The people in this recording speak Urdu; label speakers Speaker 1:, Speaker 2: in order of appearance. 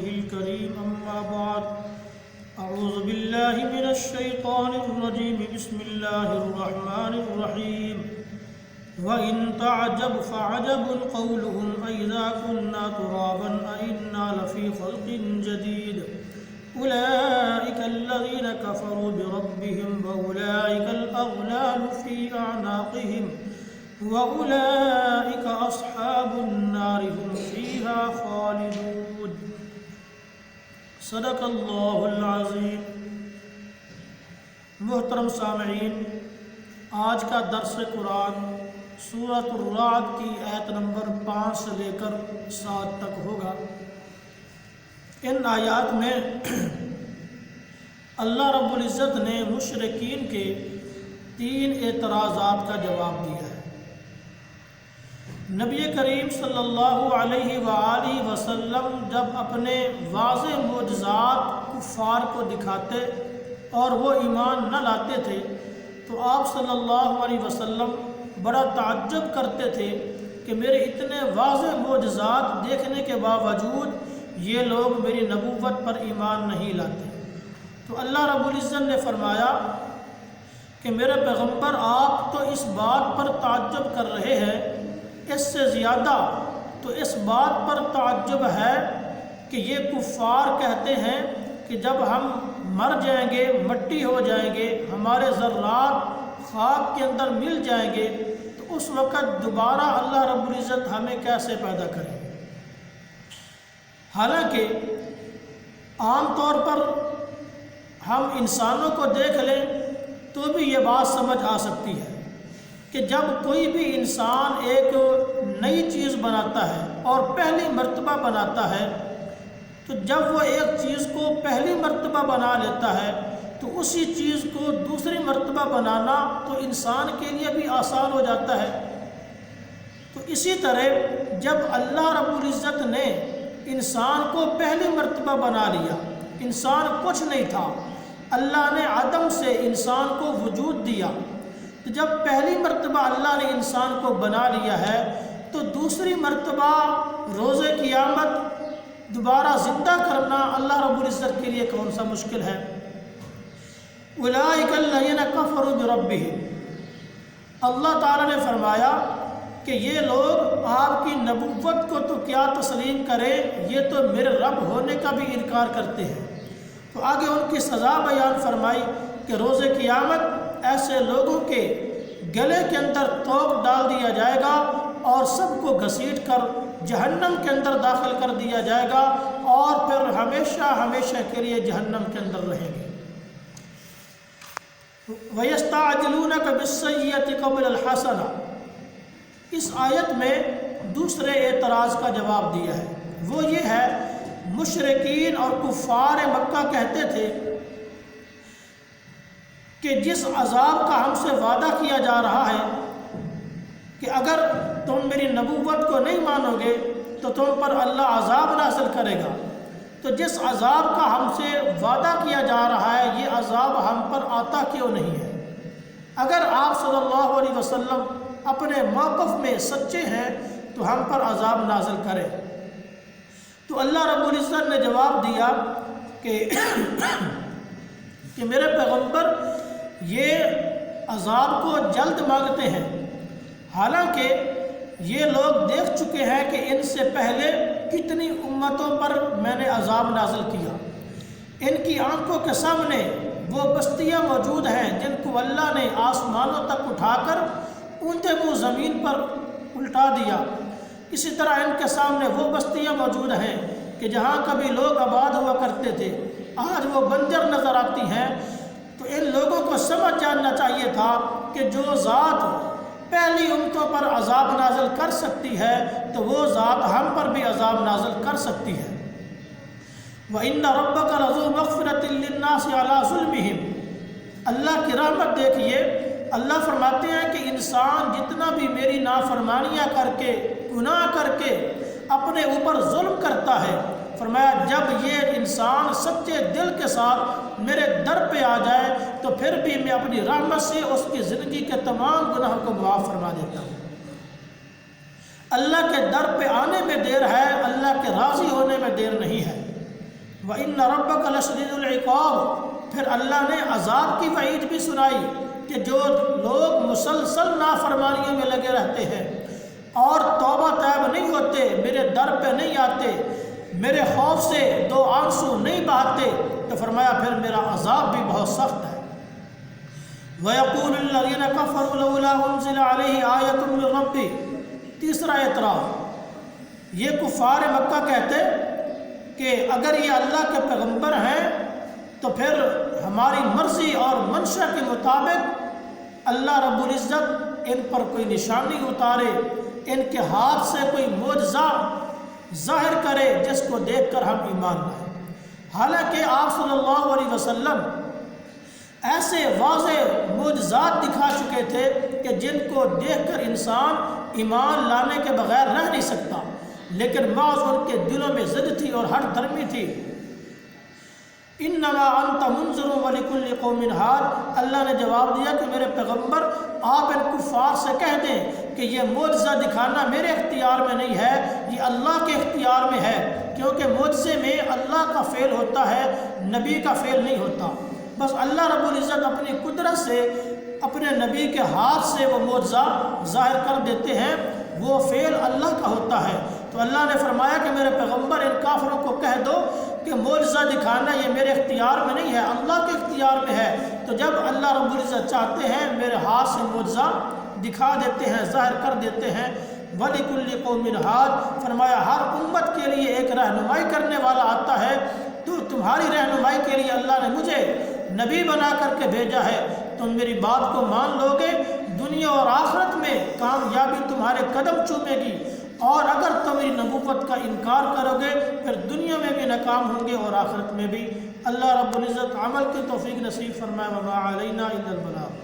Speaker 1: رسوله الكريم أما بعد أعوذ بالله من الشيطان الرجيم بسم الله الرحمن الرحيم وإن تعجب فعجب قولهم أإذا كنا ترابا أإنا لفي خلق جديد أولئك الذين كفروا بربهم وأولئك الأغلال في أعناقهم وأولئك أصحاب النار هم فيها خالدون صدق اللہ العظیم۔ محترم سامعین، آج کا درس قرآن سورۃ الرعد کی آیت نمبر 5 سے لے کر 7 تک ہوگا۔ ان آیات میں اللہ رب العزت نے مشرکین کے 3 اعتراضات کا جواب دیا ہے۔ نبی کریم صلی اللہ علیہ وآلہ وسلم جب اپنے واضح معجزات کفار کو دکھاتے اور وہ ایمان نہ لاتے تھے تو آپ صلی اللہ علیہ وسلم بڑا تعجب کرتے تھے کہ میرے اتنے واضح معجزات دیکھنے کے باوجود یہ لوگ میری نبوت پر ایمان نہیں لاتے۔ تو اللہ رب العزت نے فرمایا کہ میرے پیغمبر آپ تو اس بات پر تعجب کر رہے ہیں، اس سے زیادہ تو اس بات پر تعجب ہے کہ یہ کفار کہتے ہیں کہ جب ہم مر جائیں گے، مٹی ہو جائیں گے، ہمارے ذرات خاک کے اندر مل جائیں گے تو اس وقت دوبارہ اللہ رب العزت ہمیں کیسے پیدا کریں گے۔ حالانکہ عام طور پر ہم انسانوں کو دیکھ لیں تو بھی یہ بات سمجھ آ سکتی ہے کہ جب کوئی بھی انسان ایک نئی چیز بناتا ہے اور پہلی مرتبہ بناتا ہے تو جب وہ ایک چیز کو پہلی مرتبہ بنا لیتا ہے تو اسی چیز کو دوسری مرتبہ بنانا تو انسان کے لیے بھی آسان ہو جاتا ہے۔ تو اسی طرح جب اللہ رب العزت نے انسان کو پہلی مرتبہ بنا لیا، انسان کچھ نہیں تھا، اللہ نے عدم سے انسان کو وجود دیا، تو جب پہلی مرتبہ اللہ نے انسان کو بنا لیا ہے تو دوسری مرتبہ روز قیامت دوبارہ زندہ کرنا اللہ رب العزت کے لیے کون سا مشکل ہے۔ اولئک الذین کفروا بربہم، اللہ تعالیٰ نے فرمایا کہ یہ لوگ آپ کی نبوت کو تو کیا تسلیم کریں، یہ تو میرے رب ہونے کا بھی انکار کرتے ہیں۔ تو آگے ان کی سزا بیان فرمائی کہ روز قیامت ایسے لوگوں کے گلے کے اندر توق ڈال دیا جائے گا اور سب کو گھسیٹ کر جہنم کے اندر داخل کر دیا جائے گا اور پھر ہمیشہ ہمیشہ کے لیے جہنم کے اندر رہیں گے۔ وَيَسْتَعْجِلُونَكَ بِالسَّيِّئَةِ قَبْلَ الْحَسَنَةِ، اس آیت میں دوسرے اعتراض کا جواب دیا ہے، وہ یہ ہے مشرکین اور کفار مکہ کہتے تھے کہ جس عذاب کا ہم سے وعدہ کیا جا رہا ہے کہ اگر تم میری نبوت کو نہیں مانو گے تو تم پر اللہ عذاب نازل کرے گا، تو جس عذاب کا ہم سے وعدہ کیا جا رہا ہے یہ عذاب ہم پر آتا کیوں نہیں ہے؟ اگر آپ صلی اللہ علیہ وسلم اپنے موقف میں سچے ہیں تو ہم پر عذاب نازل کریں۔ تو اللہ رب العزت نے جواب دیا کہ میرے پیغمبر یہ عذاب کو جلد مانگتے ہیں، حالانکہ یہ لوگ دیکھ چکے ہیں کہ ان سے پہلے کتنی امتوں پر میں نے عذاب نازل کیا۔ ان کی آنکھوں کے سامنے وہ بستیاں موجود ہیں جن کو اللہ نے آسمانوں تک اٹھا کر اونتے منہ زمین پر الٹا دیا۔ اسی طرح ان کے سامنے وہ بستیاں موجود ہیں کہ جہاں کبھی لوگ آباد ہوا کرتے تھے، آج وہ بنجر نظر آتی ہیں۔ تو ان لوگوں کو سمجھ جاننا چاہیے تھا کہ جو ذات پہلی امتوں پر عذاب نازل کر سکتی ہے تو وہ ذات ہم پر بھی عذاب نازل کر سکتی ہے۔ وَإِنَّ رَبَّكَ لَذُو مَغْفِرَةٍ لِلنَّاسِ عَلَىٰ ظُلْمِهِمْ، اللہ کی رحمت دیکھیے، اللہ فرماتے ہیں کہ انسان جتنا بھی میری نافرمانیاں کر کے، گناہ کر کے اپنے اوپر ظلم کرتا ہے، فرمایا جب یہ انسان سچے دل کے ساتھ میرے در پہ آ جائے تو پھر بھی میں اپنی رحمت سے اس کی زندگی کے تمام گناہوں کو معاف فرما دیتا ہوں۔ اللہ کے در پہ آنے میں دیر ہے، اللہ کے راضی ہونے میں دیر نہیں ہے۔ وَإِنَّ رَبَّكَ لَشَدِيدُ الْعِقَابِ، پھر اللہ نے عذاب کی وعید بھی سنائی کہ جو لوگ مسلسل نافرمانیوں میں لگے رہتے ہیں اور توبہ طیب نہیں ہوتے، میرے در پہ نہیں آتے، میرے خوف سے دو آنسو نہیں بہاتے، تو فرمایا پھر میرا عذاب بھی بہت سخت ہے۔ وَيَقُولُ الَّذِينَ كَفَرُوا لَوْلَا أُنزِلَ عَلَيْهِ آيَةٌ مِّن رَّبِّهِ، تیسرا اعتراض، یہ کفار مکہ کہتے کہ اگر یہ اللہ کے پیغمبر ہیں تو پھر ہماری مرضی اور منشا کے مطابق اللہ رب العزت ان پر کوئی نشانی اتارے، ان کے ہاتھ سے کوئی معجزہ ظاہر کرے جس کو دیکھ کر ہم ایمان لائیں۔ حالانکہ آپ صلی اللہ علیہ وسلم ایسے واضح معجزات دکھا چکے تھے کہ جن کو دیکھ کر انسان ایمان لانے کے بغیر رہ نہیں سکتا، لیکن بعض ان کے دلوں میں ضد تھی اور ہٹ دھرمی تھی۔ انما انت منذر ولکل قوم ہاد، اللہ نے جواب دیا کہ میرے پیغمبر آپ ان کفار سے کہہ دیں کہ یہ معجزہ دکھانا میرے اختیار میں نہیں ہے، یہ اللہ کے اختیار میں ہے، کیونکہ معجزے میں اللہ کا فعل ہوتا ہے، نبی کا فعل نہیں ہوتا۔ بس اللہ رب العزت اپنی قدرت سے اپنے نبی کے ہاتھ سے وہ معجزہ ظاہر کر دیتے ہیں، وہ فعل اللہ کا ہوتا ہے۔ تو اللہ نے فرمایا کہ میرے پیغمبر ان کافروں کو کہہ دو کہ معجزہ دکھانا یہ میرے اختیار میں نہیں ہے، اللہ کے اختیار میں ہے۔ تو جب اللہ رب العزت چاہتے ہیں میرے ہاتھ سے معجزہ دکھا دیتے ہیں، ظاہر کر دیتے ہیں۔ وَلِكُلِّ قَوْمٍ ہَادٍ، فرمایا ہر امت کے لیے ایک رہنمائی کرنے والا آتا ہے، تو تمہاری رہنمائی کے لیے اللہ نے مجھے نبی بنا کر کے بھیجا ہے، تم میری بات کو مان لو گے، دنیا اور آخرت میں کامیابی تمہارے قدم چومے گی، اور اگر تم میری نبوت کا انکار کرو گے پھر دنیا میں بھی ناکام ہوں گے اور آخرت میں بھی۔ اللہ رب العزت عمل کی توفیق نصیب فرمائے۔ وما علینا الا البلاغ۔